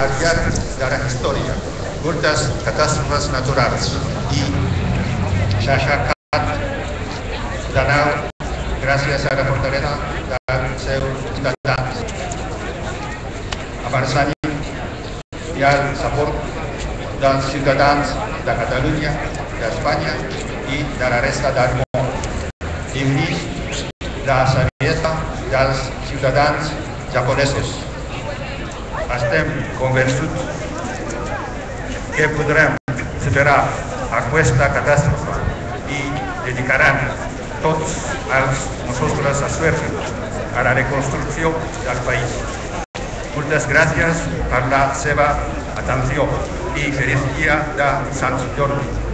al llarg de la història moltes catàstrofes naturals i s'ha aixecat de nou gràcies a la fortalesa dels seus ciutadans. A Varsòvia hi ha el suport dels ciutadans de Catalunya, d'Espanya i de la resta del món. I unit la saviesa dels ciutadans japonesos. Estem convençuts que podrem superar aquesta catàstrofe i dedicaran tots els nostres esforços a la reconstrucció del país. Moltes gràcies per la seva atenció i feliç dia de Sant Jordi.